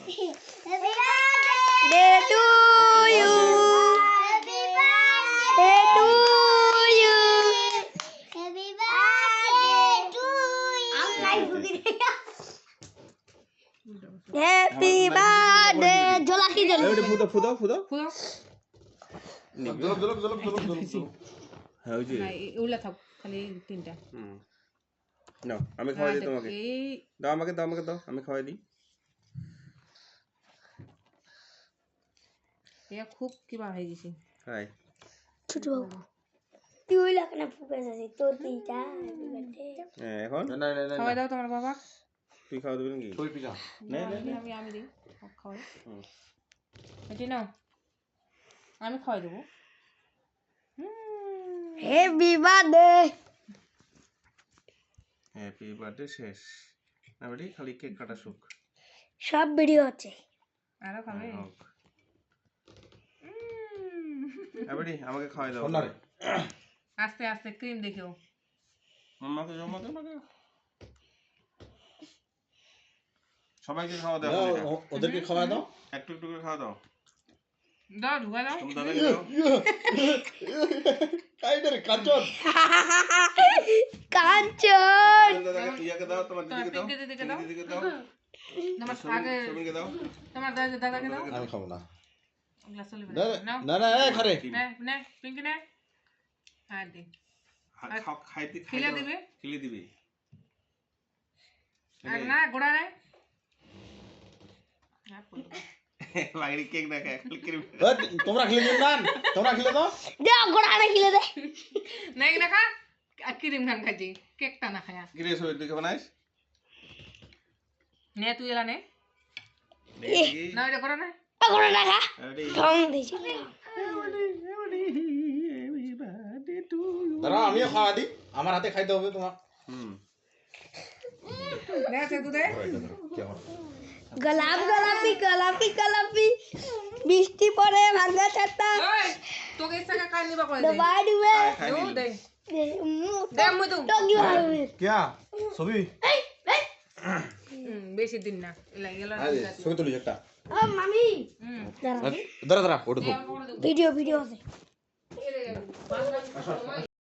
birthday to you. Happy birthday to you. Happy birthday to you. Happy birthday. জলা কি জলা? এই ফুদা ফুদা ফুদা ফুদো জলক হ্যাঁ ওই যে না ওগুলা থাক খালি তিনটা নাও আমি খাওয়াই দিই তোমাকে এই দাও আমাকে দাও আমি খাওয়াই দিই এ খুব কিবা হয়ে গেছে হাই ছোট তুই লাগানা ফুকে যাচ্ছে তোর তিনটা হ্যাপি বার্থডে হ্যাঁ এখন না খাওয়াই দাও তোমার বাবা তুই খাওয়া দিবি নাকি তুই পিজা না আমি দিই খাওয়াই এটি নাও আমি খাওয়াই দেবো হ্যাপি বার্থডে হ্যাপি বার্থডে শেষ না বেটি খালি কেক কাটা সুখ সব ভিডিও আছে আরো খাবে বেটি আমাকে খাওয়াই দাও শোনা রে আস্তে আস্তে ক্রিম দেখিও আমাকে সবাইকে খাওয়া দাও ওদেরকে খাওয়া দাও একটু করে খাওয়া দাও দাও ঢুকা দাও তুমি দাদাকে দাও কাইডার কাচন কাঞ্চন দাদাকে ইয়াকে দাও তোমার পিঙ্কি দিদিকে দাও দিদিকে দাও তোমার আগে সুমিকে দাও তোমার দাদাকে দাও আমি খাবো না গ্লাস চলে না নাও না এই খারে নে পিঙ্কি নে হ্যাঁ দি খেলে দিবে আর না গোড়া নে বাইরে কেক না খায় খালি ক্রিম তোমরা খেলে দিন না তোমরা খেলে দাও দে গোড়া না খেলে দে নাই না খা ক্রিম খান খাজি কেকটা না খায়া গিরে সই দিকে বানাইস নে তুই এলা নে না এটা গোড়া না গোড়া না খা ঢং দিছি দাঁড়াও আমিও খাওয়া দিই আমার হাতে খাইতে হবে তোমার নে সে দুধে গোলাপি বৃষ্টি পড়ে ভাঙা ছাতা ওই তোকে ইচ্ছা কাজ নিবা করে দে দবাই দিবে দে দে দে মুই তো টগি হবে কিয়া ছবি বেশি দিন না এলা এলা ছবি তুলিস একটা ও মামি দাঁড়া ওটা ভিডিও আছে